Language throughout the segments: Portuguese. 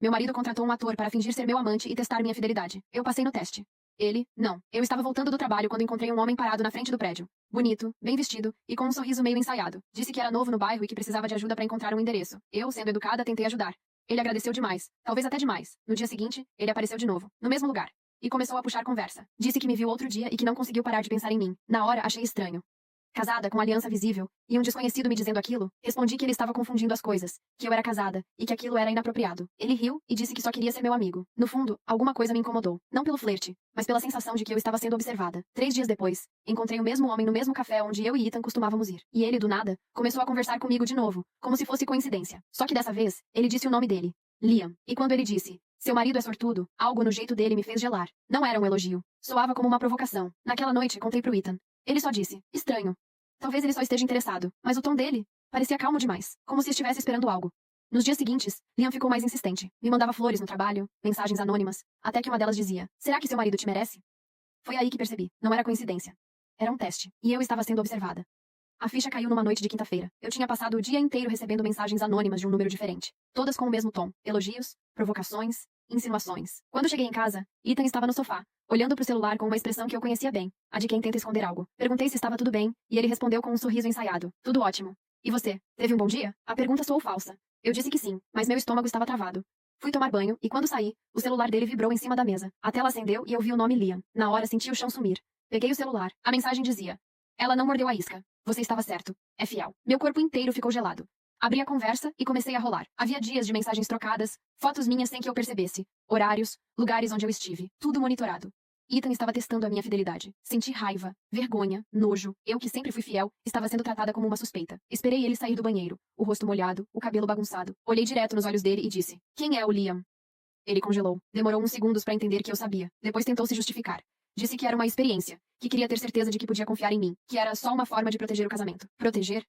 Meu marido contratou um ator para fingir ser meu amante e testar minha fidelidade. Eu passei no teste. Ele, não. Eu estava voltando do trabalho quando encontrei um homem parado na frente do prédio. Bonito, bem vestido e com um sorriso meio ensaiado. Disse que era novo no bairro e que precisava de ajuda para encontrar um endereço. Eu, sendo educada, tentei ajudar. Ele agradeceu demais. Talvez até demais. No dia seguinte, ele apareceu de novo, no mesmo lugar. E começou a puxar conversa. Disse que me viu outro dia e que não conseguiu parar de pensar em mim. Na hora, achei estranho. Casada, com aliança visível, e um desconhecido me dizendo aquilo, respondi que ele estava confundindo as coisas, que eu era casada, e que aquilo era inapropriado. Ele riu e disse que só queria ser meu amigo. No fundo, alguma coisa me incomodou. Não pelo flerte, mas pela sensação de que eu estava sendo observada. 3 dias depois, encontrei o mesmo homem no mesmo café onde eu e Ethan costumávamos ir. E ele, do nada, começou a conversar comigo de novo, como se fosse coincidência. Só que dessa vez, ele disse o nome dele. Liam. E quando ele disse, seu marido é sortudo, algo no jeito dele me fez gelar. Não era um elogio. Soava como uma provocação. Naquela noite, contei pro Ethan. Ele só disse, estranho. Talvez ele só esteja interessado, mas o tom dele parecia calmo demais, como se estivesse esperando algo. Nos dias seguintes, Liam ficou mais insistente. Me mandava flores no trabalho, mensagens anônimas, até que uma delas dizia, será que seu marido te merece? Foi aí que percebi, não era coincidência. Era um teste, e eu estava sendo observada. A ficha caiu numa noite de quinta-feira. Eu tinha passado o dia inteiro recebendo mensagens anônimas de um número diferente, todas com o mesmo tom, elogios, provocações, insinuações. Quando cheguei em casa, Ethan estava no sofá, olhando pro celular com uma expressão que eu conhecia bem, a de quem tenta esconder algo. Perguntei se estava tudo bem, e ele respondeu com um sorriso ensaiado. Tudo ótimo. E você, teve um bom dia? A pergunta soou falsa. Eu disse que sim, mas meu estômago estava travado. Fui tomar banho, e quando saí, o celular dele vibrou em cima da mesa. A tela acendeu e eu vi o nome Liam. Na hora senti o chão sumir. Peguei o celular. A mensagem dizia, ela não mordeu a isca. Você estava certo. É fiel. Meu corpo inteiro ficou gelado. Abri a conversa e comecei a rolar. Havia dias de mensagens trocadas, fotos minhas sem que eu percebesse, horários, lugares onde eu estive, tudo monitorado. Ethan estava testando a minha fidelidade. Senti raiva, vergonha, nojo. Eu, que sempre fui fiel, estava sendo tratada como uma suspeita. Esperei ele sair do banheiro, o rosto molhado, o cabelo bagunçado. Olhei direto nos olhos dele e disse, quem é o Liam? Ele congelou. Demorou uns segundos para entender que eu sabia. Depois tentou se justificar. Disse que era uma experiência, que queria ter certeza de que podia confiar em mim, que era só uma forma de proteger o casamento. Proteger?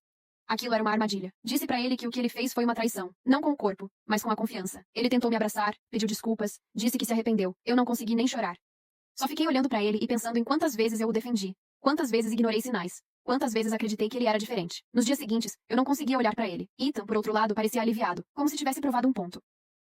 Aquilo era uma armadilha. Disse pra ele que o que ele fez foi uma traição. Não com o corpo, mas com a confiança. Ele tentou me abraçar, pediu desculpas, disse que se arrependeu. Eu não consegui nem chorar. Só fiquei olhando pra ele e pensando em quantas vezes eu o defendi. Quantas vezes ignorei sinais. Quantas vezes acreditei que ele era diferente. Nos dias seguintes, eu não conseguia olhar pra ele. Ethan, por outro lado, parecia aliviado, como se tivesse provado um ponto.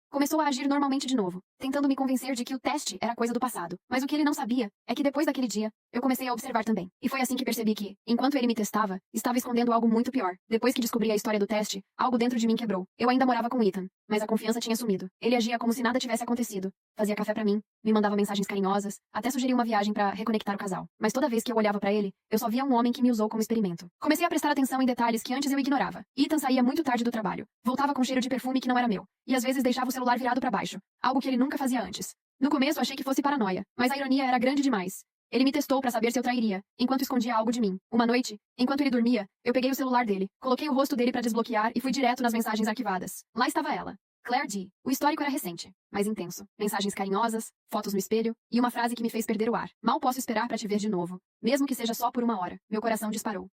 Começou a agir normalmente de novo, tentando me convencer de que o teste era coisa do passado. Mas o que ele não sabia é que depois daquele dia, eu comecei a observar também. E foi assim que percebi que, enquanto ele me testava, estava escondendo algo muito pior. Depois que descobri a história do teste, algo dentro de mim quebrou. Eu ainda morava com Ethan, mas a confiança tinha sumido. Ele agia como se nada tivesse acontecido. Fazia café pra mim, me mandava mensagens carinhosas, até sugeria uma viagem pra reconectar o casal. Mas toda vez que eu olhava pra ele, eu só via um homem que me usou como experimento. Comecei a prestar atenção em detalhes que antes eu ignorava. Ethan saía muito tarde do trabalho. Voltava com cheiro de perfume que não era meu. E às vezes deixava o celular virado pra baixo. Algo que ele nunca fazia antes. No começo achei que fosse paranoia, mas a ironia era grande demais. Ele me testou pra saber se eu trairia, enquanto escondia algo de mim. Uma noite, enquanto ele dormia, eu peguei o celular dele, coloquei o rosto dele pra desbloquear e fui direto nas mensagens arquivadas. Lá estava ela. Claire D. O histórico era recente, mas intenso. Mensagens carinhosas, fotos no espelho e uma frase que me fez perder o ar. Mal posso esperar pra te ver de novo, mesmo que seja só por uma hora. Meu coração disparou.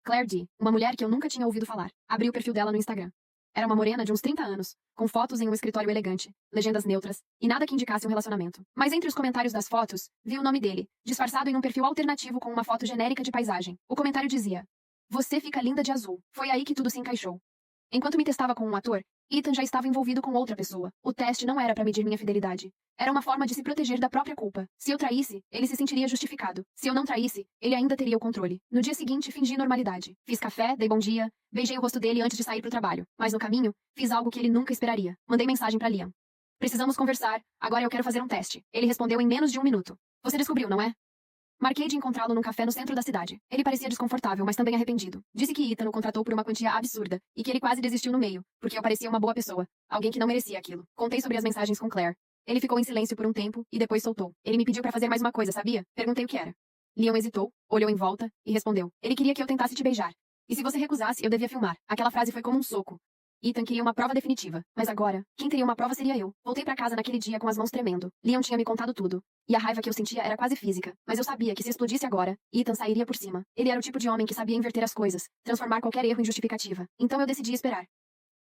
Claire D. Uma mulher que eu nunca tinha ouvido falar. Abri o perfil dela no Instagram. Era uma morena de uns 30 anos, com fotos em um escritório elegante, legendas neutras, e nada que indicasse um relacionamento. Mas entre os comentários das fotos, vi o nome dele, disfarçado em um perfil alternativo com uma foto genérica de paisagem. O comentário dizia, você fica linda de azul. Foi aí que tudo se encaixou. Enquanto me testava com um ator, Ethan já estava envolvido com outra pessoa. O teste não era para medir minha fidelidade. Era uma forma de se proteger da própria culpa. Se eu traísse, ele se sentiria justificado. Se eu não traísse, ele ainda teria o controle. No dia seguinte, fingi normalidade. Fiz café, dei bom dia, beijei o rosto dele antes de sair pro trabalho. Mas no caminho, fiz algo que ele nunca esperaria. Mandei mensagem pra Liam. Precisamos conversar. Agora eu quero fazer um teste. Ele respondeu em menos de 1 minuto. Você descobriu, não é? Marquei de encontrá-lo num café no centro da cidade. Ele parecia desconfortável, mas também arrependido. Disse que Ethan o contratou por uma quantia absurda, e que ele quase desistiu no meio, porque eu parecia uma boa pessoa, alguém que não merecia aquilo. Contei sobre as mensagens com Claire. Ele ficou em silêncio por um tempo, e depois soltou. Ele me pediu pra fazer mais uma coisa, sabia? Perguntei o que era. Leon hesitou, olhou em volta, e respondeu. Ele queria que eu tentasse te beijar. E se você recusasse, eu devia filmar. Aquela frase foi como um soco. Ethan queria uma prova definitiva. Mas agora, quem teria uma prova seria eu. Voltei pra casa naquele dia com as mãos tremendo. Leon tinha me contado tudo. E a raiva que eu sentia era quase física. Mas eu sabia que se explodisse agora, Ethan sairia por cima. Ele era o tipo de homem que sabia inverter as coisas, transformar qualquer erro em justificativa. Então eu decidi esperar.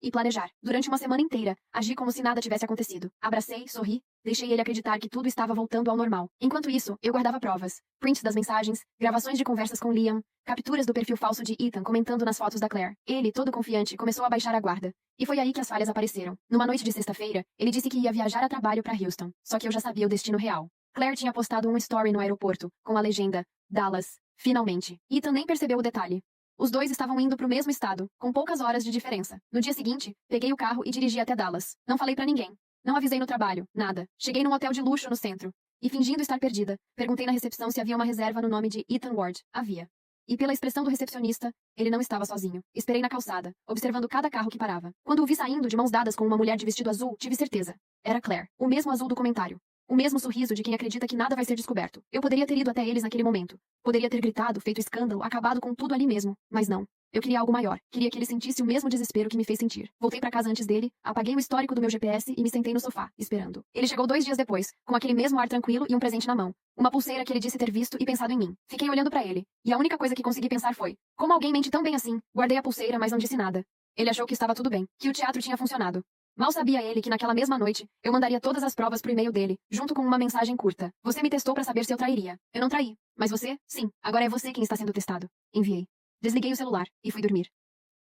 e planejar. Durante uma semana inteira, agi como se nada tivesse acontecido. Abracei, sorri, deixei ele acreditar que tudo estava voltando ao normal. Enquanto isso, eu guardava provas, prints das mensagens, gravações de conversas com Liam, capturas do perfil falso de Ethan comentando nas fotos da Claire. Ele, todo confiante, começou a baixar a guarda. E foi aí que as falhas apareceram. Numa noite de sexta-feira, ele disse que ia viajar a trabalho para Houston. Só que eu já sabia o destino real. Claire tinha postado um story no aeroporto, com a legenda, Dallas, finalmente. Ethan nem percebeu o detalhe. Os dois estavam indo para o mesmo estado, com poucas horas de diferença. No dia seguinte, peguei o carro e dirigi até Dallas. Não falei para ninguém. Não avisei no trabalho, nada. Cheguei num hotel de luxo no centro. E fingindo estar perdida, perguntei na recepção se havia uma reserva no nome de Ethan Ward. Havia. E pela expressão do recepcionista, ele não estava sozinho. Esperei na calçada, observando cada carro que parava. Quando o vi saindo de mãos dadas com uma mulher de vestido azul, tive certeza. Era Claire. O mesmo azul do comentário. O mesmo sorriso de quem acredita que nada vai ser descoberto. Eu poderia ter ido até eles naquele momento. Poderia ter gritado, feito escândalo, acabado com tudo ali mesmo. Mas não. Eu queria algo maior. Queria que ele sentisse o mesmo desespero que me fez sentir. Voltei para casa antes dele, apaguei o histórico do meu GPS e me sentei no sofá, esperando. Ele chegou 2 dias depois, com aquele mesmo ar tranquilo e um presente na mão. Uma pulseira que ele disse ter visto e pensado em mim. Fiquei olhando para ele. E a única coisa que consegui pensar foi: como alguém mente tão bem assim? Guardei a pulseira, mas não disse nada. Ele achou que estava tudo bem, que o teatro tinha funcionado. Mal sabia ele que naquela mesma noite, eu mandaria todas as provas pro e-mail dele, junto com uma mensagem curta. Você me testou para saber se eu trairia. Eu não traí. Mas você, sim, agora é você quem está sendo testado. Enviei. Desliguei o celular e fui dormir.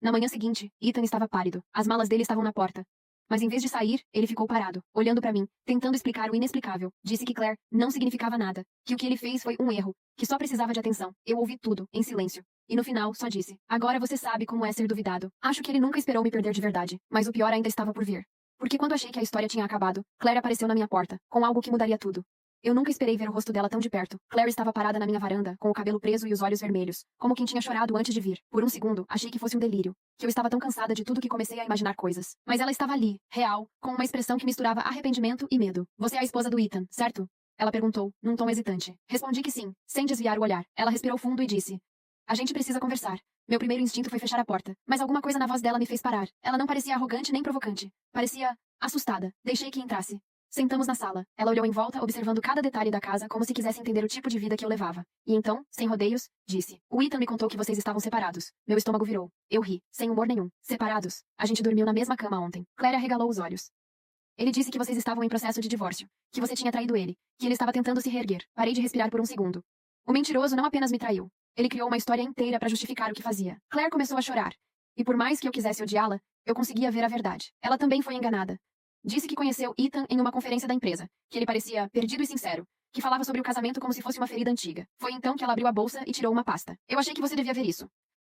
Na manhã seguinte, Ethan estava pálido. As malas dele estavam na porta. Mas em vez de sair, ele ficou parado, olhando para mim, tentando explicar o inexplicável. Disse que Claire não significava nada, que o que ele fez foi um erro, que só precisava de atenção. Eu ouvi tudo, em silêncio. E no final, só disse: agora você sabe como é ser duvidado. Acho que ele nunca esperou me perder de verdade, mas o pior ainda estava por vir. Porque quando achei que a história tinha acabado, Claire apareceu na minha porta, com algo que mudaria tudo. Eu nunca esperei ver o rosto dela tão de perto. Claire estava parada na minha varanda, com o cabelo preso e os olhos vermelhos, como quem tinha chorado antes de vir. Por um segundo, achei que fosse um delírio, que eu estava tão cansada de tudo que comecei a imaginar coisas. Mas ela estava ali, real, com uma expressão que misturava arrependimento e medo. Você é a esposa do Ethan, certo? Ela perguntou, num tom hesitante. Respondi que sim, sem desviar o olhar. Ela respirou fundo e disse: a gente precisa conversar. Meu primeiro instinto foi fechar a porta, mas alguma coisa na voz dela me fez parar. Ela não parecia arrogante nem provocante. Parecia assustada. Deixei que entrasse. Sentamos na sala. Ela olhou em volta, observando cada detalhe da casa, como se quisesse entender o tipo de vida que eu levava. E então, sem rodeios, disse: o Ethan me contou que vocês estavam separados. Meu estômago virou. Eu ri, sem humor nenhum. Separados? A gente dormiu na mesma cama ontem. Claire arregalou os olhos. Ele disse que vocês estavam em processo de divórcio, que você tinha traído ele, que ele estava tentando se reerguer. Parei de respirar por um segundo. O mentiroso não apenas me traiu. Ele criou uma história inteira para justificar o que fazia. Claire começou a chorar. E por mais que eu quisesse odiá-la, eu conseguia ver a verdade. Ela também foi enganada. Disse que conheceu Ethan em uma conferência da empresa, que ele parecia perdido e sincero, que falava sobre o casamento como se fosse uma ferida antiga. Foi então que ela abriu a bolsa e tirou uma pasta. Eu achei que você devia ver isso.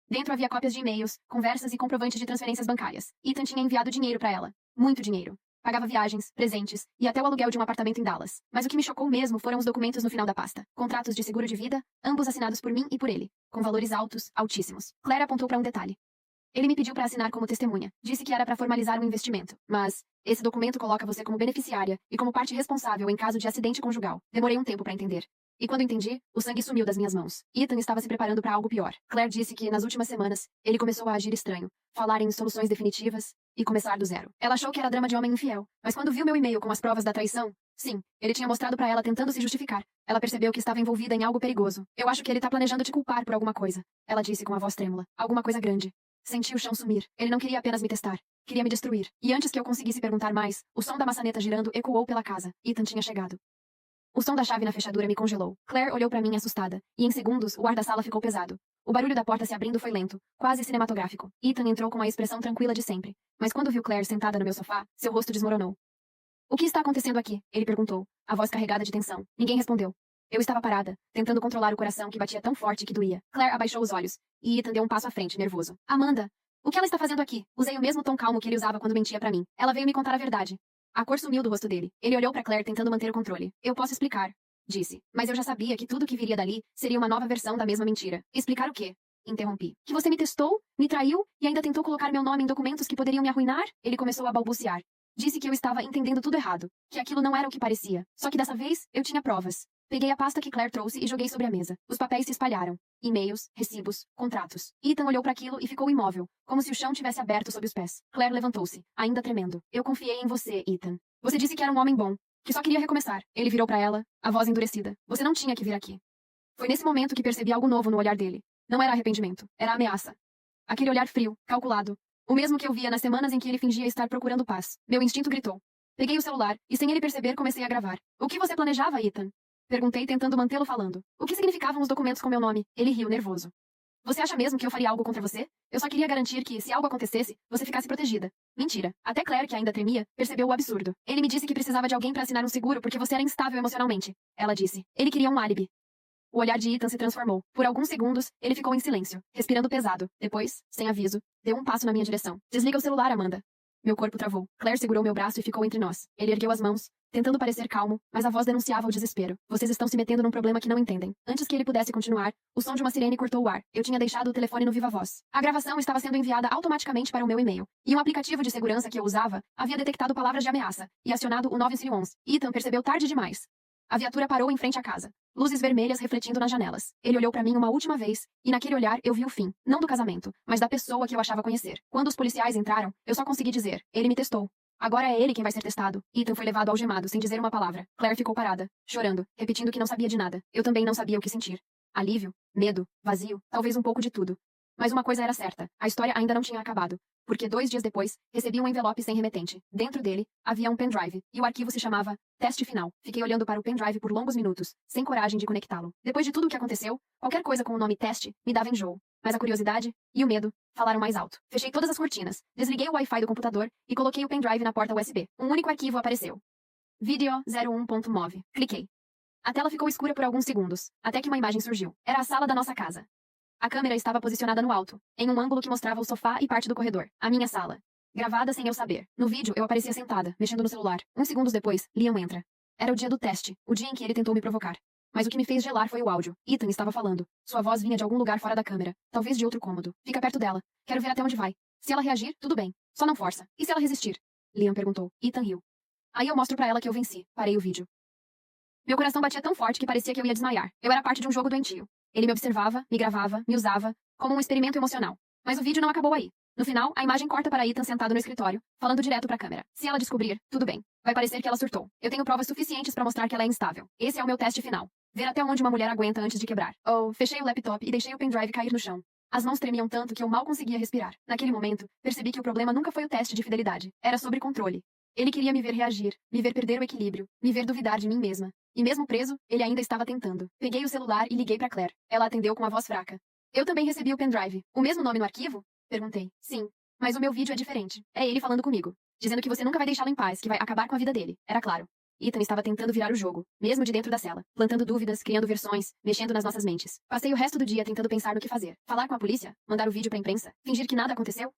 Dentro havia cópias de e-mails, conversas e comprovantes de transferências bancárias. Ethan tinha enviado dinheiro para ela. Muito dinheiro. Pagava viagens, presentes e até o aluguel de um apartamento em Dallas. Mas o que me chocou mesmo foram os documentos no final da pasta. Contratos de seguro de vida, ambos assinados por mim e por ele, com valores altos, altíssimos. Claire apontou para um detalhe. Ele me pediu para assinar como testemunha. Disse que era para formalizar um investimento. Mas esse documento coloca você como beneficiária e como parte responsável em caso de acidente conjugal. Demorei um tempo para entender. E quando entendi, o sangue sumiu das minhas mãos. Ethan estava se preparando para algo pior. Claire disse que, nas últimas semanas, ele começou a agir estranho, falar em soluções definitivas e começar do zero. Ela achou que era drama de homem infiel, mas quando viu meu e-mail com as provas da traição, sim, ele tinha mostrado para ela tentando se justificar. Ela percebeu que estava envolvida em algo perigoso. Eu acho que ele tá planejando te culpar por alguma coisa, ela disse com a voz trêmula. Alguma coisa grande. Senti o chão sumir. Ele não queria apenas me testar. Queria me destruir. E antes que eu conseguisse perguntar mais, o som da maçaneta girando ecoou pela casa. Ethan tinha chegado. O som da chave na fechadura me congelou. Claire olhou para mim assustada. E em segundos, o ar da sala ficou pesado. O barulho da porta se abrindo foi lento, quase cinematográfico. Ethan entrou com a expressão tranquila de sempre. Mas quando viu Claire sentada no meu sofá, seu rosto desmoronou. O que está acontecendo aqui? Ele perguntou, a voz carregada de tensão. Ninguém respondeu. Eu estava parada, tentando controlar o coração que batia tão forte que doía. Claire abaixou os olhos, e Ethan deu um passo à frente, nervoso. Amanda! O que ela está fazendo aqui? Usei o mesmo tom calmo que ele usava quando mentia pra mim. Ela veio me contar a verdade. A cor sumiu do rosto dele. Ele olhou pra Claire tentando manter o controle. Eu posso explicar, disse. Mas eu já sabia que tudo que viria dali seria uma nova versão da mesma mentira. Explicar o quê? Interrompi. Que você me testou, me traiu e ainda tentou colocar meu nome em documentos que poderiam me arruinar? Ele começou a balbuciar. Disse que eu estava entendendo tudo errado, que aquilo não era o que parecia. Só que dessa vez, eu tinha provas. Peguei a pasta que Claire trouxe e joguei sobre a mesa. Os papéis se espalharam. E-mails, recibos, contratos. Ethan olhou para aquilo e ficou imóvel, como se o chão tivesse aberto sob os pés. Claire levantou-se, ainda tremendo. Eu confiei em você, Ethan. Você disse que era um homem bom, que só queria recomeçar. Ele virou para ela, a voz endurecida. Você não tinha que vir aqui. Foi nesse momento que percebi algo novo no olhar dele. Não era arrependimento, era ameaça. Aquele olhar frio, calculado, O mesmo que eu via nas semanas em que ele fingia estar procurando paz. Meu instinto gritou. Peguei o celular e, sem ele perceber, comecei a gravar. O que você planejava, Ethan? Perguntei, tentando mantê-lo falando. O que significavam os documentos com meu nome? Ele riu, nervoso. Você acha mesmo que eu faria algo contra você? Eu só queria garantir que, se algo acontecesse, você ficasse protegida. Mentira. Até Claire, que ainda tremia, percebeu o absurdo. Ele me disse que precisava de alguém para assinar um seguro porque você era instável emocionalmente. Ela disse. Ele queria um álibi. O olhar de Ethan se transformou. Por alguns segundos, ele ficou em silêncio, respirando pesado. Depois, sem aviso, deu um passo na minha direção. Desliga o celular, Amanda. Meu corpo travou. Claire segurou meu braço e ficou entre nós. Ele ergueu as mãos, tentando parecer calmo, mas a voz denunciava o desespero. Vocês estão se metendo num problema que não entendem. Antes que ele pudesse continuar, o som de uma sirene cortou o ar. Eu tinha deixado o telefone no viva voz. A gravação estava sendo enviada automaticamente para o meu e-mail. E um aplicativo de segurança que eu usava havia detectado palavras de ameaça e acionado o 911. Ethan percebeu tarde demais. A viatura parou em frente à casa. Luzes vermelhas refletindo nas janelas. Ele olhou para mim uma última vez, e naquele olhar eu vi o fim, não do casamento, mas da pessoa que eu achava conhecer. Quando os policiais entraram, eu só consegui dizer, ele me testou. Agora é ele quem vai ser testado. Ethan foi levado algemado, sem dizer uma palavra. Claire ficou parada, chorando, repetindo que não sabia de nada. Eu também não sabia o que sentir. Alívio, medo, vazio, talvez um pouco de tudo. Mas uma coisa era certa, a história ainda não tinha acabado. Porque 2 dias depois, recebi um envelope sem remetente. Dentro dele, havia um pendrive, e o arquivo se chamava Teste Final. Fiquei olhando para o pendrive por longos minutos, sem coragem de conectá-lo. Depois de tudo o que aconteceu, qualquer coisa com o nome teste me dava enjoo. Mas a curiosidade e o medo falaram mais alto. Fechei todas as cortinas, desliguei o Wi-Fi do computador e coloquei o pendrive na porta USB. Um único arquivo apareceu. Video 01.mov. Cliquei. A tela ficou escura por alguns segundos, até que uma imagem surgiu. Era a sala da nossa casa. A câmera estava posicionada no alto, em um ângulo que mostrava o sofá e parte do corredor. A minha sala. Gravada sem eu saber. No vídeo, eu aparecia sentada, mexendo no celular. Uns segundos depois, Liam entra. Era o dia do teste, o dia em que ele tentou me provocar. Mas o que me fez gelar foi o áudio. Ethan estava falando. Sua voz vinha de algum lugar fora da câmera, talvez de outro cômodo. Fica perto dela. Quero ver até onde vai. Se ela reagir, tudo bem. Só não força. E se ela resistir? Liam perguntou. Ethan riu. Aí eu mostro pra ela que eu venci. Parei o vídeo. Meu coração batia tão forte que parecia que eu ia desmaiar. Eu era parte de um jogo doentio. Ele me observava, me gravava, me usava, como um experimento emocional. Mas o vídeo não acabou aí. No final, a imagem corta para Ethan sentado no escritório, falando direto para a câmera. Se ela descobrir, tudo bem. Vai parecer que ela surtou. Eu tenho provas suficientes para mostrar que ela é instável. Esse é o meu teste final. Ver até onde uma mulher aguenta antes de quebrar. Oh, fechei o laptop e deixei o pendrive cair no chão. As mãos tremiam tanto que eu mal conseguia respirar. Naquele momento, percebi que o problema nunca foi o teste de fidelidade. Era sobre controle. Ele queria me ver reagir, me ver perder o equilíbrio, me ver duvidar de mim mesma. E mesmo preso, ele ainda estava tentando. Peguei o celular e liguei para Claire. Ela atendeu com a voz fraca. Eu também recebi o pendrive. O mesmo nome no arquivo? Perguntei. Sim. Mas o meu vídeo é diferente. É ele falando comigo. Dizendo que você nunca vai deixá-lo em paz, que vai acabar com a vida dele. Era claro. Ethan estava tentando virar o jogo, mesmo de dentro da cela. Plantando dúvidas, criando versões, mexendo nas nossas mentes. Passei o resto do dia tentando pensar no que fazer. Falar com a polícia? Mandar o vídeo pra imprensa? Fingir que nada aconteceu?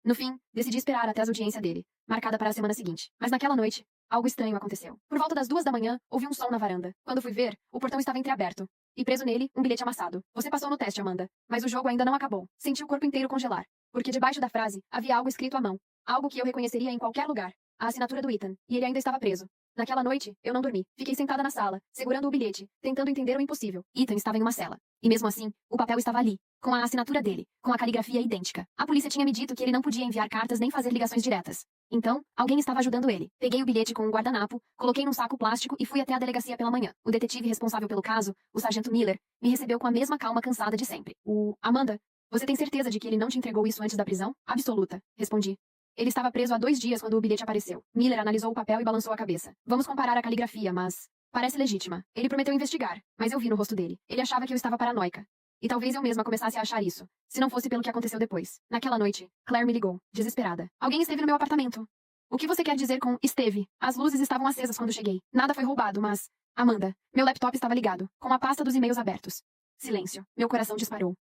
No fim, decidi esperar até a audiência dele, marcada para a semana seguinte. Mas naquela noite, algo estranho aconteceu. Por volta das 2 da manhã, ouvi um som na varanda. Quando fui ver, o portão estava entreaberto. E preso nele, um bilhete amassado. Você passou no teste, Amanda. Mas o jogo ainda não acabou. Senti o corpo inteiro congelar. Porque debaixo da frase, havia algo escrito à mão. Algo que eu reconheceria em qualquer lugar. A assinatura do Ethan. E ele ainda estava preso. Naquela noite, eu não dormi. Fiquei sentada na sala, segurando o bilhete, tentando entender o impossível. Ethan estava em uma cela. E mesmo assim, o papel estava ali, com a assinatura dele, com a caligrafia idêntica. A polícia tinha me dito que ele não podia enviar cartas nem fazer ligações diretas. Então, alguém estava ajudando ele. Peguei o bilhete com um guardanapo, coloquei num saco plástico e fui até a delegacia pela manhã. O detetive responsável pelo caso, o sargento Miller, me recebeu com a mesma calma cansada de sempre. Amanda, você tem certeza de que ele não te entregou isso antes da prisão? Absoluta, respondi. Ele estava preso há 2 dias quando o bilhete apareceu. Miller analisou o papel e balançou a cabeça. Vamos comparar a caligrafia, mas... parece legítima. Ele prometeu investigar, mas eu vi no rosto dele. Ele achava que eu estava paranoica. E talvez eu mesma começasse a achar isso, se não fosse pelo que aconteceu depois. Naquela noite, Claire me ligou, desesperada. Alguém esteve no meu apartamento. O que você quer dizer com esteve? As luzes estavam acesas quando cheguei. Nada foi roubado, mas... Amanda, meu laptop estava ligado, com a pasta dos e-mails abertos. Silêncio. Meu coração disparou.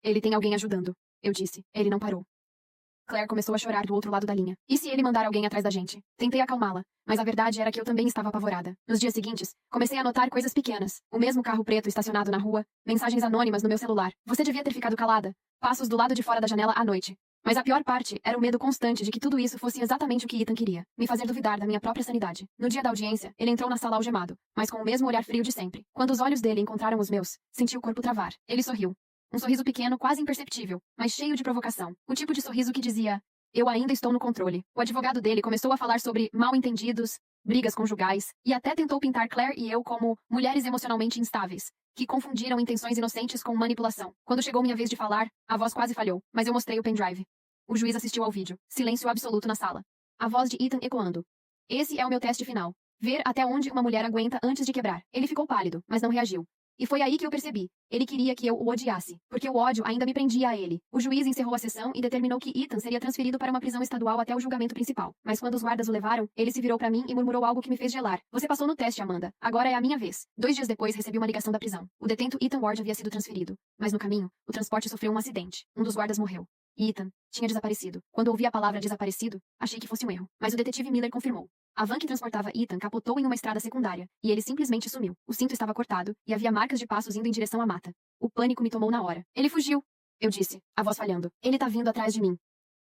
Ele tem alguém ajudando, eu disse. Ele não parou. Claire começou a chorar do outro lado da linha. E se ele mandar alguém atrás da gente? Tentei acalmá-la, mas a verdade era que eu também estava apavorada. Nos dias seguintes, comecei a notar coisas pequenas. O mesmo carro preto estacionado na rua, mensagens anônimas no meu celular. Você devia ter ficado calada. Passos do lado de fora da janela à noite. Mas a pior parte era o medo constante de que tudo isso fosse exatamente o que Ethan queria. Me fazer duvidar da minha própria sanidade. No dia da audiência, ele entrou na sala algemado, mas com o mesmo olhar frio de sempre. Quando os olhos dele encontraram os meus, senti o corpo travar. Ele sorriu. Um sorriso pequeno, quase imperceptível, mas cheio de provocação. O tipo de sorriso que dizia... eu ainda estou no controle. O advogado dele começou a falar sobre mal-entendidos, brigas conjugais, e até tentou pintar Claire e eu como mulheres emocionalmente instáveis, que confundiram intenções inocentes com manipulação. Quando chegou minha vez de falar, a voz quase falhou, mas eu mostrei o pendrive. O juiz assistiu ao vídeo. Silêncio absoluto na sala. A voz de Ethan ecoando. Esse é o meu teste final. Ver até onde uma mulher aguenta antes de quebrar. Ele ficou pálido, mas não reagiu. E foi aí que eu percebi. Ele queria que eu o odiasse, porque o ódio ainda me prendia a ele. O juiz encerrou a sessão e determinou que Ethan seria transferido para uma prisão estadual até o julgamento principal. Mas quando os guardas o levaram, ele se virou para mim e murmurou algo que me fez gelar. Você passou no teste, Amanda. Agora é a minha vez. 2 dias depois, recebi uma ligação da prisão. O detento Ethan Ward havia sido transferido. Mas no caminho, o transporte sofreu um acidente. Um dos guardas morreu. E Ethan tinha desaparecido. Quando ouvi a palavra desaparecido, achei que fosse um erro. Mas o detetive Miller confirmou. A van que transportava Ethan capotou em uma estrada secundária, e ele simplesmente sumiu. O cinto estava cortado, e havia marcas de passos indo em direção à mata. O pânico me tomou na hora. Ele fugiu. Eu disse, a voz falhando. Ele tá vindo atrás de mim.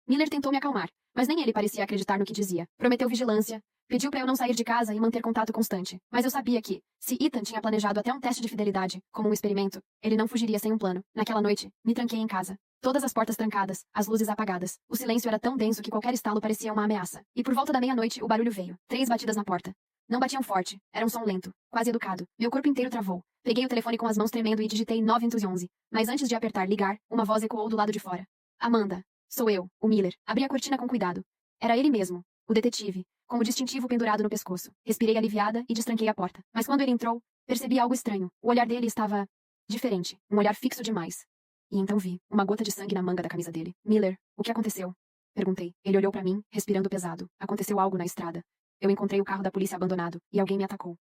Miller tentou me acalmar, mas nem ele parecia acreditar no que dizia. Prometeu vigilância, pediu para eu não sair de casa e manter contato constante. Mas eu sabia que, se Ethan tinha planejado até um teste de fidelidade, como um experimento, ele não fugiria sem um plano. Naquela noite, me tranquei em casa. Todas as portas trancadas, as luzes apagadas. O silêncio era tão denso que qualquer estalo parecia uma ameaça. E por volta da meia-noite, o barulho veio. 3 batidas na porta. Não batiam forte. Era um som lento, quase educado. Meu corpo inteiro travou. Peguei o telefone com as mãos tremendo e digitei 911. Mas antes de apertar ligar, uma voz ecoou do lado de fora. Amanda. Sou eu, o Miller. Abri a cortina com cuidado. Era ele mesmo, o detetive, com o distintivo pendurado no pescoço. Respirei aliviada e destranquei a porta. Mas quando ele entrou, percebi algo estranho. O olhar dele estava diferente. Um olhar fixo demais. E então vi uma gota de sangue na manga da camisa dele. Miller, o que aconteceu? Perguntei. Ele olhou para mim, respirando pesado. Aconteceu algo na estrada. Eu encontrei o carro da polícia abandonado, e alguém me atacou.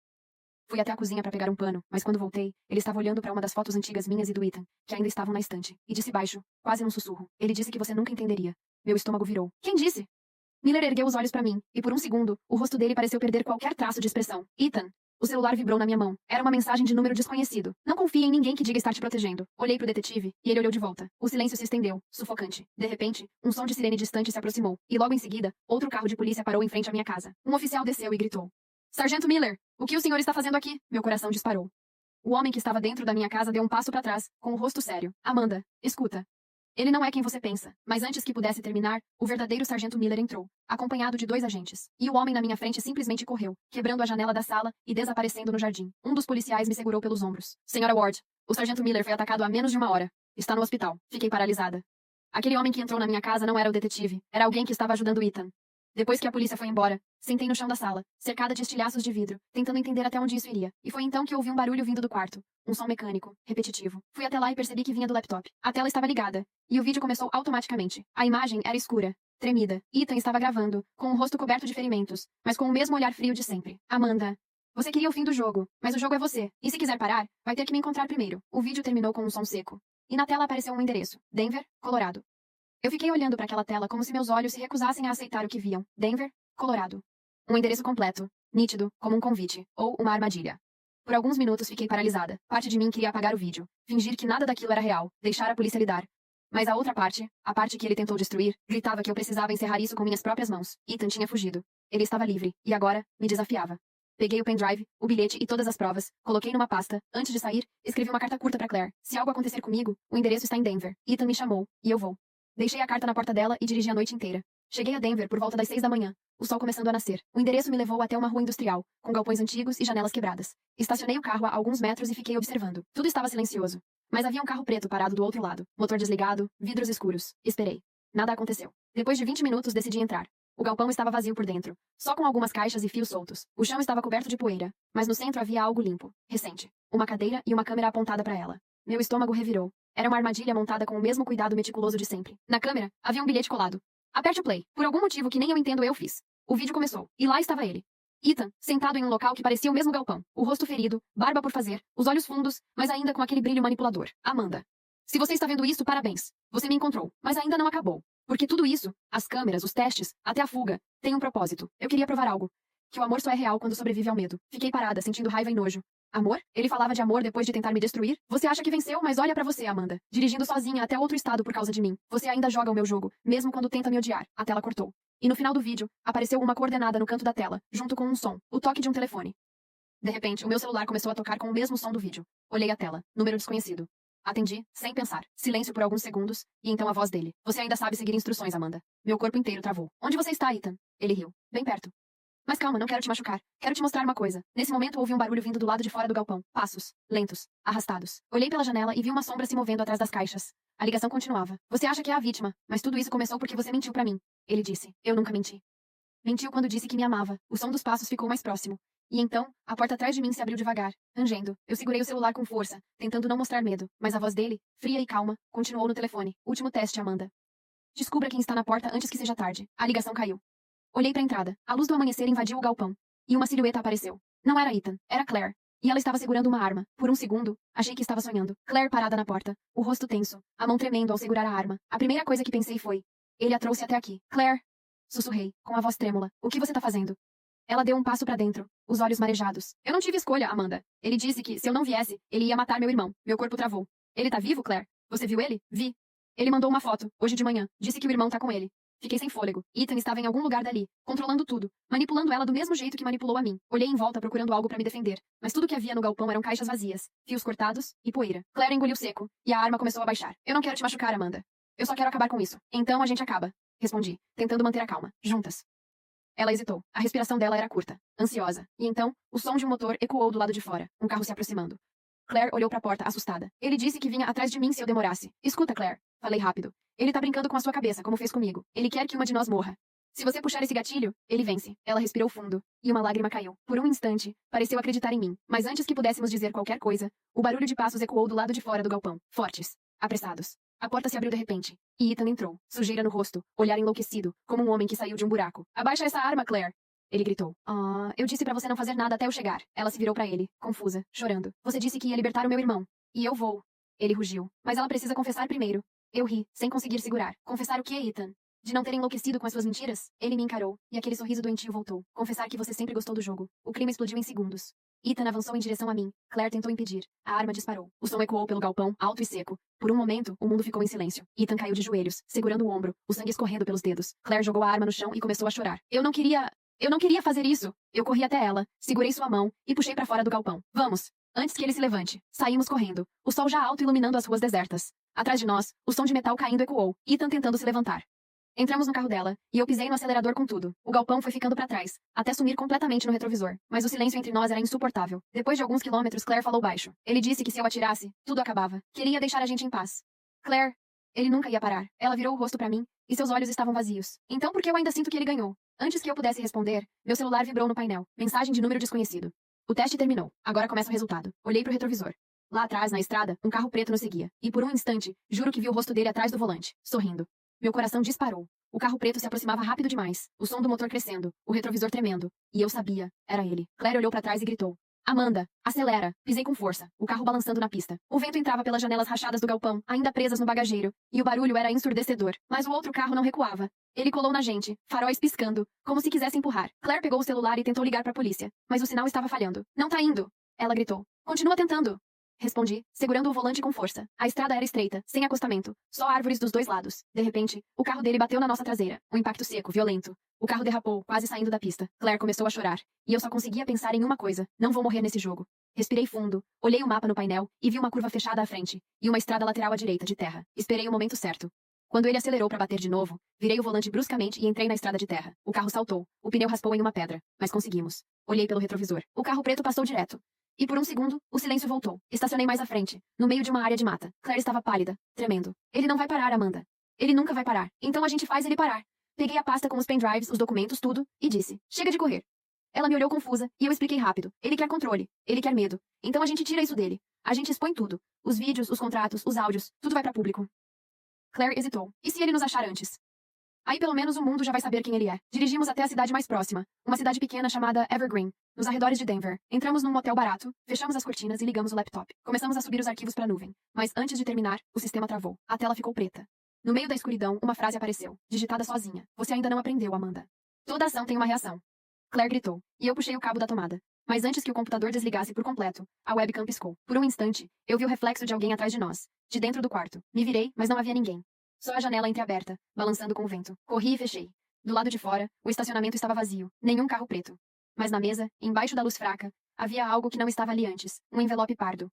Fui até a cozinha para pegar um pano, mas quando voltei, ele estava olhando para uma das fotos antigas minhas e do Ethan, que ainda estavam na estante, e disse baixo, quase num sussurro. Ele disse que você nunca entenderia. Meu estômago virou. Quem disse? Miller ergueu os olhos para mim, e por um segundo, o rosto dele pareceu perder qualquer traço de expressão. Ethan. O celular vibrou na minha mão. Era uma mensagem de número desconhecido. Não confie em ninguém que diga estar te protegendo. Olhei pro detetive, e ele olhou de volta. O silêncio se estendeu, sufocante. De repente, um som de sirene distante se aproximou, e logo em seguida, outro carro de polícia parou em frente à minha casa. Um oficial desceu e gritou. Sargento Miller, o que o senhor está fazendo aqui? Meu coração disparou. O homem que estava dentro da minha casa deu um passo para trás, com o rosto sério. Amanda, escuta. Ele não é quem você pensa. Mas antes que pudesse terminar, o verdadeiro sargento Miller entrou, acompanhado de 2 agentes. E o homem na minha frente simplesmente correu, quebrando a janela da sala e desaparecendo no jardim. Um dos policiais me segurou pelos ombros. Senhora Ward, o sargento Miller foi atacado há menos de 1 hora. Está no hospital. Fiquei paralisada. Aquele homem que entrou na minha casa não era o detetive. Era alguém que estava ajudando Ethan. Depois que a polícia foi embora, sentei no chão da sala, cercada de estilhaços de vidro, tentando entender até onde isso iria. E foi então que ouvi um barulho vindo do quarto. Um som mecânico, repetitivo. Fui até lá e percebi que vinha do laptop. A tela estava ligada, e o vídeo começou automaticamente. A imagem era escura, tremida. Ethan estava gravando, com o rosto coberto de ferimentos, mas com o mesmo olhar frio de sempre. Amanda. Você queria o fim do jogo, mas o jogo é você. E se quiser parar, vai ter que me encontrar primeiro. O vídeo terminou com um som seco. E na tela apareceu um endereço. Denver, Colorado. Eu fiquei olhando para aquela tela como se meus olhos se recusassem a aceitar o que viam. Denver, Colorado. Um endereço completo, nítido, como um convite, ou uma armadilha. Por alguns minutos fiquei paralisada. Parte de mim queria apagar o vídeo, fingir que nada daquilo era real, deixar a polícia lidar. Mas a outra parte, a parte que ele tentou destruir, gritava que eu precisava encerrar isso com minhas próprias mãos. Ethan tinha fugido. Ele estava livre, e agora, me desafiava. Peguei o pendrive, o bilhete e todas as provas, coloquei numa pasta. Antes de sair, escrevi uma carta curta para Claire. Se algo acontecer comigo, o endereço está em Denver. Ethan me chamou, e eu vou. Deixei a carta na porta dela e dirigi a noite inteira. Cheguei a Denver por volta das 6 da manhã, o sol começando a nascer. O endereço me levou até uma rua industrial, com galpões antigos e janelas quebradas. Estacionei o carro a alguns metros e fiquei observando. Tudo estava silencioso. Mas havia um carro preto parado do outro lado, motor desligado, vidros escuros. Esperei. Nada aconteceu. Depois de 20 minutos decidi entrar. O galpão estava vazio por dentro, só com algumas caixas e fios soltos. O chão estava coberto de poeira, mas no centro havia algo limpo, recente. Uma cadeira e uma câmera apontada para ela. Meu estômago revirou. Era uma armadilha montada com o mesmo cuidado meticuloso de sempre. Na câmera, havia um bilhete colado. Aperte o play. Por algum motivo que nem eu entendo, eu fiz. O vídeo começou. E lá estava ele. Ethan, sentado em um local que parecia o mesmo galpão. O rosto ferido, barba por fazer, os olhos fundos, mas ainda com aquele brilho manipulador. Amanda. Se você está vendo isso, parabéns. Você me encontrou. Mas ainda não acabou. Porque tudo isso, as câmeras, os testes, até a fuga, tem um propósito. Eu queria provar algo. Que o amor só é real quando sobrevive ao medo. Fiquei parada, sentindo raiva e nojo. Amor? Ele falava de amor depois de tentar me destruir? Você acha que venceu, mas olha pra você, Amanda. Dirigindo sozinha até outro estado por causa de mim. Você ainda joga o meu jogo, mesmo quando tenta me odiar. A tela cortou. E no final do vídeo, apareceu uma coordenada no canto da tela, junto com um som. O toque de um telefone. De repente, o meu celular começou a tocar com o mesmo som do vídeo. Olhei a tela. Número desconhecido. Atendi, sem pensar. Silêncio por alguns segundos, e então a voz dele. Você ainda sabe seguir instruções, Amanda. Meu corpo inteiro travou. Onde você está, Ethan? Ele riu. Bem perto. Mas calma, não quero te machucar. Quero te mostrar uma coisa. Nesse momento ouvi um barulho vindo do lado de fora do galpão. Passos. Lentos. Arrastados. Olhei pela janela e vi uma sombra se movendo atrás das caixas. A ligação continuava. Você acha que é a vítima, mas tudo isso começou porque você mentiu pra mim. Ele disse. Eu nunca menti. Mentiu quando disse que me amava. O som dos passos ficou mais próximo. E então, a porta atrás de mim se abriu devagar, rangendo. Eu segurei o celular com força, tentando não mostrar medo, mas a voz dele, fria e calma, continuou no telefone. Último teste, Amanda. Descubra quem está na porta antes que seja tarde. A ligação caiu. Olhei pra entrada. A luz do amanhecer invadiu o galpão. E uma silhueta apareceu. Não era Ethan, era Claire. E ela estava segurando uma arma. Por um segundo, achei que estava sonhando. Claire parada na porta, o rosto tenso, a mão tremendo ao segurar a arma. A primeira coisa que pensei foi: ele a trouxe até aqui. Claire! Sussurrei, com a voz trêmula. O que você tá fazendo? Ela deu um passo pra dentro, os olhos marejados. Eu não tive escolha, Amanda. Ele disse que, se eu não viesse, ele ia matar meu irmão. Meu corpo travou. Ele tá vivo, Claire? Você viu ele? Vi. Ele mandou uma foto, hoje de manhã. Disse que o irmão tá com ele. Fiquei sem fôlego. Ethan estava em algum lugar dali, controlando tudo, manipulando ela do mesmo jeito que manipulou a mim. Olhei em volta procurando algo pra me defender, mas tudo que havia no galpão eram caixas vazias, fios cortados e poeira. Claire engoliu seco, e a arma começou a baixar. Eu não quero te machucar, Amanda. Eu só quero acabar com isso. Então a gente acaba. Respondi, tentando manter a calma. Juntas. Ela hesitou. A respiração dela era curta, ansiosa. E então, o som de um motor ecoou do lado de fora, um carro se aproximando. Claire olhou pra porta, assustada. Ele disse que vinha atrás de mim se eu demorasse. Escuta, Claire. Falei rápido. Ele tá brincando com a sua cabeça, como fez comigo. Ele quer que uma de nós morra. Se você puxar esse gatilho, ele vence. Ela respirou fundo, e uma lágrima caiu. Por um instante, pareceu acreditar em mim. Mas antes que pudéssemos dizer qualquer coisa, o barulho de passos ecoou do lado de fora do galpão. Fortes. Apressados. A porta se abriu de repente. E Ethan entrou, sujeira no rosto, olhar enlouquecido, como um homem que saiu de um buraco. Abaixa essa arma, Claire! Ele gritou. Eu disse pra você não fazer nada até eu chegar. Ela se virou pra ele, confusa, chorando. Você disse que ia libertar o meu irmão. E eu vou. Ele rugiu. Mas ela precisa confessar primeiro. Eu ri, sem conseguir segurar. Confessar o quê, Ethan? De não ter enlouquecido com as suas mentiras? Ele me encarou, e aquele sorriso doentio voltou. Confessar que você sempre gostou do jogo. O crime explodiu em segundos. Ethan avançou em direção a mim. Claire tentou impedir. A arma disparou. O som ecoou pelo galpão, alto e seco. Por um momento, o mundo ficou em silêncio. Ethan caiu de joelhos, segurando o ombro, o sangue escorrendo pelos dedos. Claire jogou a arma no chão e começou a chorar. Eu não queria fazer isso. Eu corri até ela, segurei sua mão e puxei pra fora do galpão. Vamos! Antes que ele se levante. Saímos correndo. O sol já alto iluminando as ruas desertas. Atrás de nós, o som de metal caindo ecoou. Ethan tentando se levantar. Entramos no carro dela, e eu pisei no acelerador com tudo. O galpão foi ficando pra trás, até sumir completamente no retrovisor. Mas o silêncio entre nós era insuportável. Depois de alguns quilômetros, Claire falou baixo. Ele disse que se eu atirasse, tudo acabava. Queria deixar a gente em paz. Claire, ele nunca ia parar. Ela virou o rosto pra mim, e seus olhos estavam vazios. Então por que eu ainda sinto que ele ganhou? Antes que eu pudesse responder, meu celular vibrou no painel. Mensagem de número desconhecido. O teste terminou. Agora começa o resultado. Olhei pro retrovisor. Lá atrás, na estrada, um carro preto nos seguia. E por um instante, juro que vi o rosto dele atrás do volante, sorrindo. Meu coração disparou. O carro preto se aproximava rápido demais, o som do motor crescendo, o retrovisor tremendo. E eu sabia, era ele. Claire olhou pra trás e gritou. Amanda, acelera. Pisei com força, o carro balançando na pista. O vento entrava pelas janelas rachadas do galpão, ainda presas no bagageiro, e o barulho era ensurdecedor. Mas o outro carro não recuava. Ele colou na gente, faróis piscando, como se quisesse empurrar. Claire pegou o celular e tentou ligar pra polícia, mas o sinal estava falhando. Não tá indo. Ela gritou. Continua tentando. Respondi, segurando o volante com força. A estrada era estreita, sem acostamento, só árvores dos dois lados. De repente, o carro dele bateu na nossa traseira. Um impacto seco, violento. O carro derrapou, quase saindo da pista. Claire começou a chorar. E eu só conseguia pensar em uma coisa. Não vou morrer nesse jogo. Respirei fundo, olhei o mapa no painel e vi uma curva fechada à frente. E uma estrada lateral à direita, de terra. Esperei o momento certo. Quando ele acelerou para bater de novo, virei o volante bruscamente e entrei na estrada de terra. O carro saltou. O pneu raspou em uma pedra. Mas conseguimos. Olhei pelo retrovisor. O carro preto passou direto. E por um segundo, o silêncio voltou. Estacionei mais à frente, no meio de uma área de mata. Claire estava pálida, tremendo. Ele não vai parar, Amanda. Ele nunca vai parar. Então a gente faz ele parar. Peguei a pasta com os pendrives, os documentos, tudo, e disse: chega de correr. Ela me olhou confusa, e eu expliquei rápido. Ele quer controle. Ele quer medo. Então a gente tira isso dele. A gente expõe tudo. Os vídeos, os contratos, os áudios, tudo vai pra público. Claire hesitou. E se ele nos achar antes? Aí pelo menos o mundo já vai saber quem ele é. Dirigimos até a cidade mais próxima, uma cidade pequena chamada Evergreen, nos arredores de Denver. Entramos num motel barato, fechamos as cortinas e ligamos o laptop. Começamos a subir os arquivos pra nuvem. Mas antes de terminar, o sistema travou. A tela ficou preta. No meio da escuridão, uma frase apareceu, digitada sozinha. Você ainda não aprendeu, Amanda. Toda ação tem uma reação. Claire gritou, e eu puxei o cabo da tomada. Mas antes que o computador desligasse por completo, a webcam piscou. Por um instante, eu vi o reflexo de alguém atrás de nós, de dentro do quarto. Me virei, mas não havia ninguém. Só a janela entreaberta, balançando com o vento. Corri e fechei. Do lado de fora, o estacionamento estava vazio. Nenhum carro preto. Mas na mesa, embaixo da luz fraca, havia algo que não estava ali antes. Um envelope pardo.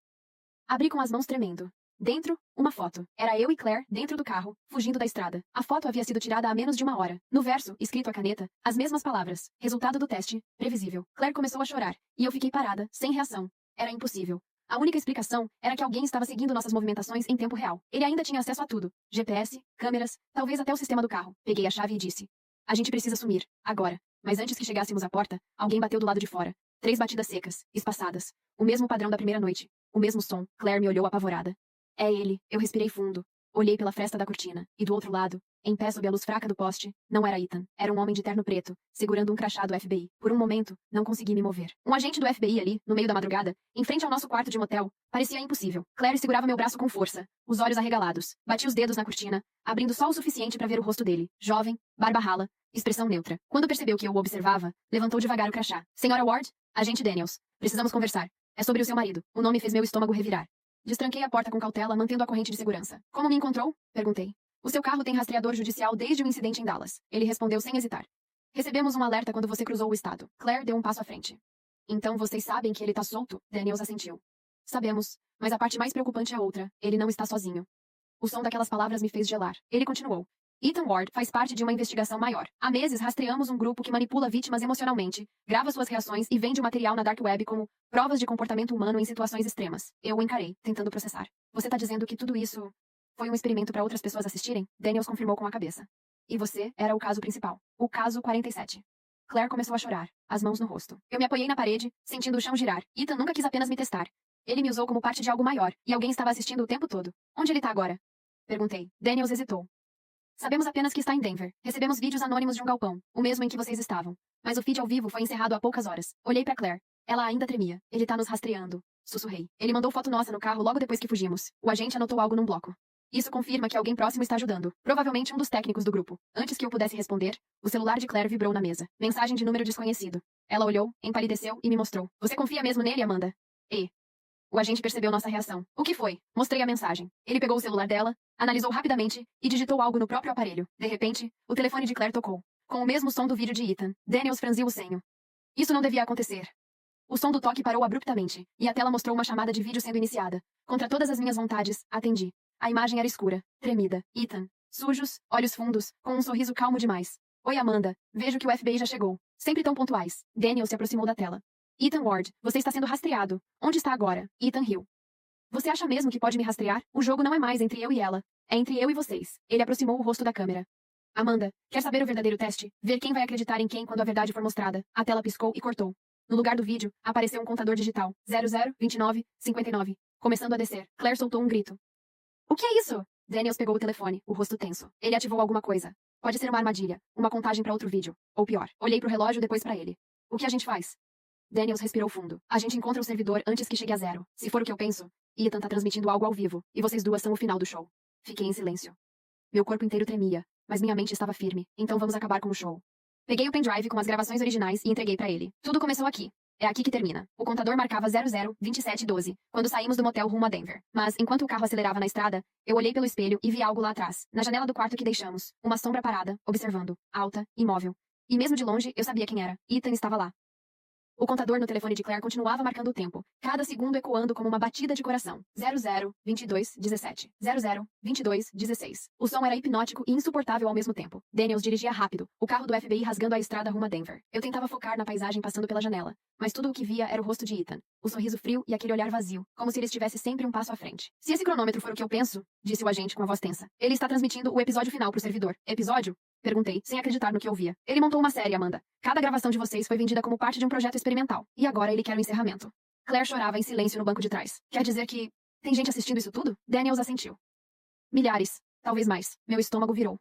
Abri com as mãos tremendo. Dentro, uma foto. Era eu e Claire, dentro do carro, fugindo da estrada. A foto havia sido tirada há menos de uma hora. No verso, escrito à caneta, as mesmas palavras. Resultado do teste, previsível. Claire começou a chorar. E eu fiquei parada, sem reação. Era impossível. A única explicação era que alguém estava seguindo nossas movimentações em tempo real. Ele ainda tinha acesso a tudo. GPS, câmeras, talvez até o sistema do carro. Peguei a chave e disse: a gente precisa sumir, agora. Mas antes que chegássemos à porta, alguém bateu do lado de fora. 3 batidas secas, espaçadas. O mesmo padrão da primeira noite. O mesmo som. Claire me olhou apavorada. É ele. Eu respirei fundo. Olhei pela fresta da cortina. E do outro lado, em pé sob a luz fraca do poste, não era Ethan. Era um homem de terno preto, segurando um crachá do FBI. Por um momento, não consegui me mover. Um agente do FBI ali, no meio da madrugada, em frente ao nosso quarto de motel, parecia impossível. Claire segurava meu braço com força, os olhos arregalados. Bati os dedos na cortina, abrindo só o suficiente para ver o rosto dele. Jovem, barba rala, expressão neutra. Quando percebeu que eu o observava, levantou devagar o crachá. Senhora Ward? Agente Daniels. Precisamos conversar. É sobre o seu marido. O nome fez meu estômago revirar. Destranquei a porta com cautela, mantendo a corrente de segurança. Como me encontrou? Perguntei. O seu carro tem rastreador judicial desde o incidente em Dallas. Ele respondeu sem hesitar. Recebemos um alerta quando você cruzou o estado. Claire deu um passo à frente. Então vocês sabem que ele tá solto? Daniels assentiu. Sabemos, mas a parte mais preocupante é outra. Ele não está sozinho. O som daquelas palavras me fez gelar. Ele continuou. Ethan Ward faz parte de uma investigação maior. Há meses rastreamos um grupo que manipula vítimas emocionalmente, grava suas reações e vende o material na dark web como provas de comportamento humano em situações extremas. Eu o encarei, tentando processar. Você tá dizendo que tudo isso foi um experimento para outras pessoas assistirem? Daniels confirmou com a cabeça. E você era o caso principal. O caso 47. Claire começou a chorar, as mãos no rosto. Eu me apoiei na parede, sentindo o chão girar. Ethan nunca quis apenas me testar. Ele me usou como parte de algo maior, e alguém estava assistindo o tempo todo. Onde ele tá agora? Perguntei. Daniels hesitou. Sabemos apenas que está em Denver. Recebemos vídeos anônimos de um galpão, o mesmo em que vocês estavam. Mas o feed ao vivo foi encerrado há poucas horas. Olhei para Claire. Ela ainda tremia. Ele tá nos rastreando. Sussurrei. Ele mandou foto nossa no carro logo depois que fugimos. O agente anotou algo num bloco. Isso confirma que alguém próximo está ajudando. Provavelmente um dos técnicos do grupo. Antes que eu pudesse responder, o celular de Claire vibrou na mesa. Mensagem de número desconhecido. Ela olhou, empalideceu e me mostrou. Você confia mesmo nele, Amanda? O agente percebeu nossa reação. O que foi? Mostrei a mensagem. Ele pegou o celular dela, analisou rapidamente e digitou algo no próprio aparelho. De repente, o telefone de Claire tocou. Com o mesmo som do vídeo de Ethan. Daniels franziu o senho. Isso não devia acontecer. O som do toque parou abruptamente, e a tela mostrou uma chamada de vídeo sendo iniciada. Contra todas as minhas vontades, atendi. A imagem era escura, tremida. Ethan. Sujos, olhos fundos, com um sorriso calmo demais. Oi, Amanda. Vejo que o FBI já chegou. Sempre tão pontuais. Daniel se aproximou da tela. Ethan Ward, você está sendo rastreado. Onde está agora? Ethan Hill. Você acha mesmo que pode me rastrear? O jogo não é mais entre eu e ela. É entre eu e vocês. Ele aproximou o rosto da câmera. Amanda, quer saber o verdadeiro teste? Ver quem vai acreditar em quem quando a verdade for mostrada. A tela piscou e cortou. No lugar do vídeo, apareceu um contador digital. 002959. Começando a descer. Claire soltou um grito. O que é isso? Daniels pegou o telefone, o rosto tenso. Ele ativou alguma coisa. Pode ser uma armadilha. Uma contagem para outro vídeo. Ou pior. Olhei pro relógio depois para ele. O que a gente faz? Daniels respirou fundo. A gente encontra o servidor antes que chegue a 0. Se for o que eu penso, Ethan tá transmitindo algo ao vivo, e vocês duas são o final do show. Fiquei em silêncio. Meu corpo inteiro tremia, mas minha mente estava firme. Então vamos acabar com o show. Peguei o pendrive com as gravações originais e entreguei para ele. Tudo começou aqui. É aqui que termina. O contador marcava 002712, quando saímos do motel rumo a Denver. Mas, enquanto o carro acelerava na estrada, eu olhei pelo espelho e vi algo lá atrás, na janela do quarto que deixamos. Uma sombra parada, observando, alta, imóvel. E mesmo de longe, eu sabia quem era. Ethan estava lá. O contador no telefone de Claire continuava marcando o tempo, cada segundo ecoando como uma batida de coração. 002217. 002216. O som era hipnótico e insuportável ao mesmo tempo. Daniels dirigia rápido, o carro do FBI rasgando a estrada rumo a Denver. Eu tentava focar na paisagem passando pela janela, mas tudo o que via era o rosto de Ethan, o sorriso frio e aquele olhar vazio, como se ele estivesse sempre um passo à frente. Se esse cronômetro for o que eu penso, disse o agente com a voz tensa, ele está transmitindo o episódio final pro servidor. Episódio? Perguntei, sem acreditar no que ouvia. Ele montou uma série, Amanda. Cada gravação de vocês foi vendida como parte de um projeto experimental. E agora ele quer o encerramento. Claire chorava em silêncio no banco de trás. Quer dizer que tem gente assistindo isso tudo? Daniels assentiu. Milhares. Talvez mais. Meu estômago virou.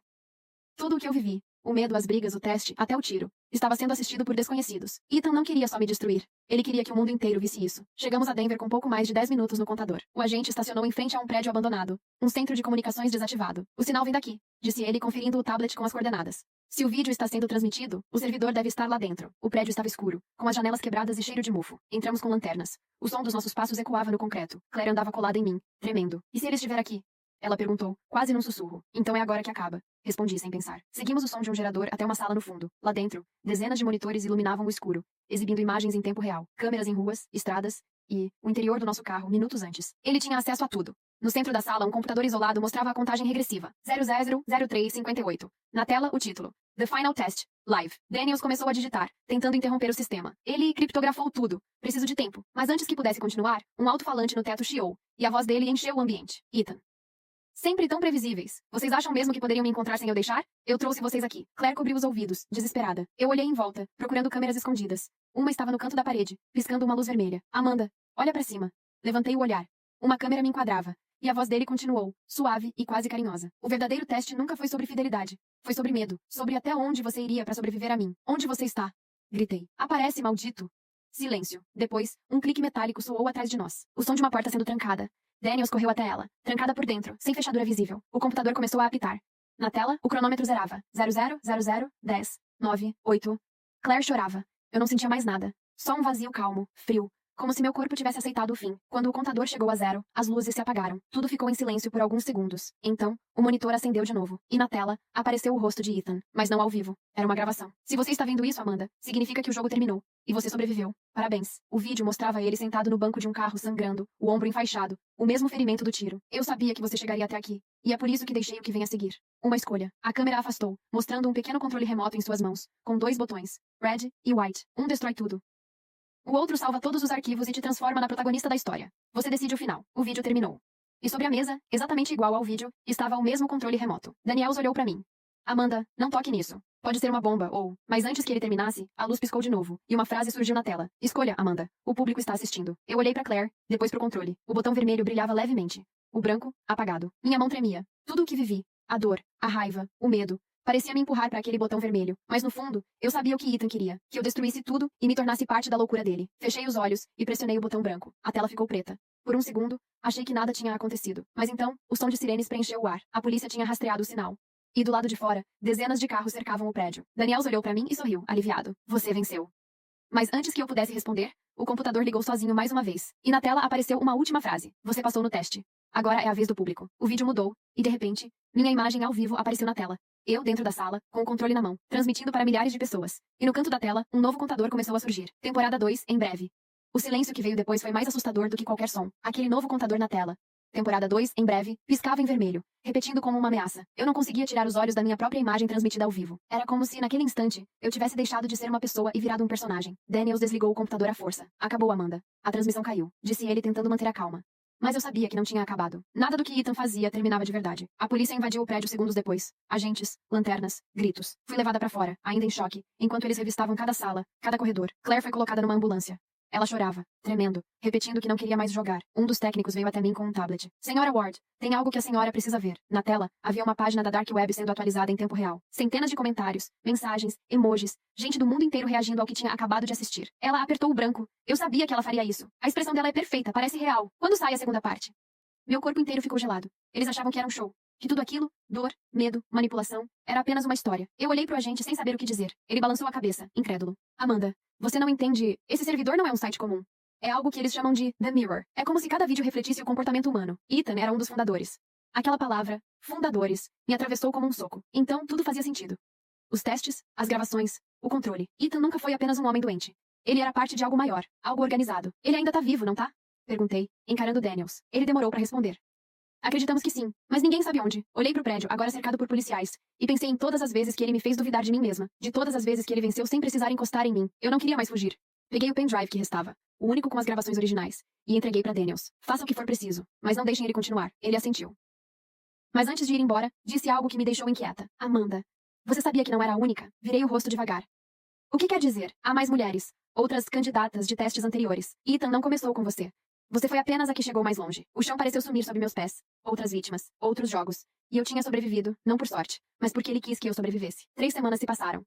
Tudo o que eu vivi. O medo, as brigas, o teste, até o tiro. Estava sendo assistido por desconhecidos. Ethan não queria só me destruir. Ele queria que o mundo inteiro visse isso. Chegamos a Denver com pouco mais de 10 minutos no contador. O agente estacionou em frente a um prédio abandonado. Um centro de comunicações desativado. O sinal vem daqui, disse ele, conferindo o tablet com as coordenadas. Se o vídeo está sendo transmitido, o servidor deve estar lá dentro. O prédio estava escuro, com as janelas quebradas e cheiro de mofo. Entramos com lanternas. O som dos nossos passos ecoava no concreto. Claire andava colada em mim, tremendo. E se ele estiver aqui? Ela perguntou, quase num sussurro. Então é agora que acaba. Respondi sem pensar. Seguimos o som de um gerador até uma sala no fundo. Lá dentro, dezenas de monitores iluminavam o escuro, exibindo imagens em tempo real, câmeras em ruas, estradas e o interior do nosso carro minutos antes. Ele tinha acesso a tudo. No centro da sala, um computador isolado mostrava a contagem regressiva. 000358. Na tela, o título. The Final Test. Live. Daniels começou a digitar, tentando interromper o sistema. Ele criptografou tudo. Preciso de tempo. Mas antes que pudesse continuar, um alto-falante no teto chiou, e a voz dele encheu o ambiente. Ethan. Sempre tão previsíveis. Vocês acham mesmo que poderiam me encontrar sem eu deixar? Eu trouxe vocês aqui. Claire cobriu os ouvidos, desesperada. Eu olhei em volta, procurando câmeras escondidas. Uma estava no canto da parede, piscando uma luz vermelha. Amanda, olha pra cima. Levantei o olhar. Uma câmera me enquadrava. E a voz dele continuou, suave e quase carinhosa. O verdadeiro teste nunca foi sobre fidelidade. Foi sobre medo. Sobre até onde você iria pra sobreviver a mim. Onde você está? Gritei. Aparece, maldito. Silêncio. Depois, um clique metálico soou atrás de nós. O som de uma porta sendo trancada. Daniels correu até ela, trancada por dentro, sem fechadura visível. O computador começou a apitar. Na tela, o cronômetro zerava. 0000 10 9 8. Claire chorava. Eu não sentia mais nada. Só um vazio calmo, frio. Como se meu corpo tivesse aceitado o fim. Quando o contador chegou a 0, as luzes se apagaram. Tudo ficou em silêncio por alguns segundos. Então, o monitor acendeu de novo. E na tela, apareceu o rosto de Ethan. Mas não ao vivo. Era uma gravação. Se você está vendo isso, Amanda, significa que o jogo terminou. E você sobreviveu. Parabéns. O vídeo mostrava ele sentado no banco de um carro sangrando, o ombro enfaixado. O mesmo ferimento do tiro. Eu sabia que você chegaria até aqui. E é por isso que deixei o que vem a seguir. Uma escolha. A câmera afastou, mostrando um pequeno controle remoto em suas mãos, com 2 botões. Red e White. Um destrói tudo. O outro salva todos os arquivos e te transforma na protagonista da história. Você decide o final. O vídeo terminou. E sobre a mesa, exatamente igual ao vídeo, estava o mesmo controle remoto. Daniels olhou pra mim. Amanda, não toque nisso. Pode ser uma bomba, ou... Mas antes que ele terminasse, a luz piscou de novo, e uma frase surgiu na tela. Escolha, Amanda. O público está assistindo. Eu olhei pra Claire, depois pro controle. O botão vermelho brilhava levemente. O branco, apagado. Minha mão tremia. Tudo o que vivi. A dor, a raiva, o medo. Parecia me empurrar para aquele botão vermelho, mas no fundo, eu sabia o que Ethan queria, que eu destruísse tudo e me tornasse parte da loucura dele. Fechei os olhos e pressionei o botão branco. A tela ficou preta. Por um segundo, achei que nada tinha acontecido. Mas então, o som de sirenes preencheu o ar. A polícia tinha rastreado o sinal. E do lado de fora, dezenas de carros cercavam o prédio. Daniels olhou para mim e sorriu, aliviado. Você venceu. Mas antes que eu pudesse responder, o computador ligou sozinho mais uma vez. E na tela apareceu uma última frase. Você passou no teste. Agora é a vez do público. O vídeo mudou, e de repente, minha imagem ao vivo apareceu na tela. Eu dentro da sala, com o controle na mão, transmitindo para milhares de pessoas. E no canto da tela, um novo contador começou a surgir. Temporada 2, em breve. O silêncio que veio depois foi mais assustador do que qualquer som. Aquele novo contador na tela. Temporada 2, em breve, piscava em vermelho, repetindo como uma ameaça. Eu não conseguia tirar os olhos da minha própria imagem transmitida ao vivo. Era como se, naquele instante, eu tivesse deixado de ser uma pessoa e virado um personagem. Daniels desligou o computador à força. Acabou, Amanda. A transmissão caiu, disse ele tentando manter a calma. Mas eu sabia que não tinha acabado. Nada do que Ethan fazia terminava de verdade. A polícia invadiu o prédio segundos depois. Agentes, lanternas, gritos. Fui levada pra fora, ainda em choque, enquanto eles revistavam cada sala, cada corredor. Claire foi colocada numa ambulância. Ela chorava, tremendo, repetindo que não queria mais jogar. Um dos técnicos veio até mim com um tablet. Senhora Ward, tem algo que a senhora precisa ver. Na tela, havia uma página da Dark Web sendo atualizada em tempo real. Centenas de comentários, mensagens, emojis, gente do mundo inteiro reagindo ao que tinha acabado de assistir. Ela apertou o branco. Eu sabia que ela faria isso. A expressão dela é perfeita, parece real. Quando sai a segunda parte? Meu corpo inteiro ficou gelado. Eles achavam que era um show. Que tudo aquilo, dor, medo, manipulação, era apenas uma história. Eu olhei pro agente sem saber o que dizer. Ele balançou a cabeça, incrédulo. Amanda, você não entende. Esse servidor não é um site comum. É algo que eles chamam de The Mirror. É como se cada vídeo refletisse o comportamento humano. Ethan era um dos fundadores. Aquela palavra, fundadores, me atravessou como um soco. Então, tudo fazia sentido. Os testes, as gravações, o controle. Ethan nunca foi apenas um homem doente. Ele era parte de algo maior, algo organizado. Ele ainda tá vivo, não tá? Perguntei, encarando Daniels. Ele demorou pra responder. Acreditamos que sim, mas ninguém sabe onde. Olhei pro prédio, agora cercado por policiais, e pensei em todas as vezes que ele me fez duvidar de mim mesma, de todas as vezes que ele venceu sem precisar encostar em mim. Eu não queria mais fugir. Peguei o pendrive que restava, o único com as gravações originais, e entreguei pra Daniels. Faça o que for preciso, mas não deixem ele continuar. Ele assentiu. Mas antes de ir embora, disse algo que me deixou inquieta. Amanda, você sabia que não era a única? Virei o rosto devagar. O que quer dizer? Há mais mulheres, outras candidatas de testes anteriores. Ethan não começou com você. Você foi apenas a que chegou mais longe. O chão pareceu sumir sob meus pés. Outras vítimas, outros jogos. E eu tinha sobrevivido, não por sorte, mas porque ele quis que eu sobrevivesse. 3 semanas se passaram.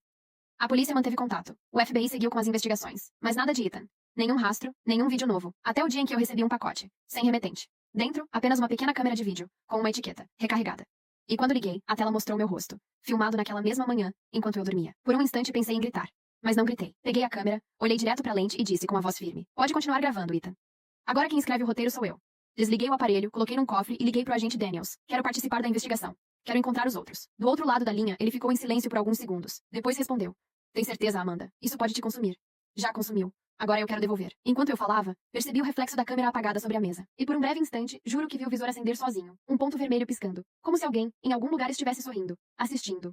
A polícia manteve contato. O FBI seguiu com as investigações. Mas nada de Ethan. Nenhum rastro, nenhum vídeo novo. Até o dia em que eu recebi um pacote. Sem remetente. Dentro, apenas uma pequena câmera de vídeo, com uma etiqueta, recarregada. E quando liguei, a tela mostrou meu rosto, filmado naquela mesma manhã, enquanto eu dormia. Por um instante pensei em gritar. Mas não gritei. Peguei a câmera, olhei direto pra lente e disse com a voz firme. Pode continuar gravando, Ethan. Agora quem escreve o roteiro sou eu. Desliguei o aparelho, coloquei num cofre e liguei pro agente Daniels. Quero participar da investigação. Quero encontrar os outros. Do outro lado da linha, ele ficou em silêncio por alguns segundos. Depois respondeu. Tem certeza, Amanda? Isso pode te consumir. Já consumiu. Agora eu quero devolver. Enquanto eu falava, percebi o reflexo da câmera apagada sobre a mesa. E por um breve instante, juro que vi o visor acender sozinho. Um ponto vermelho piscando. Como se alguém, em algum lugar, estivesse sorrindo. Assistindo.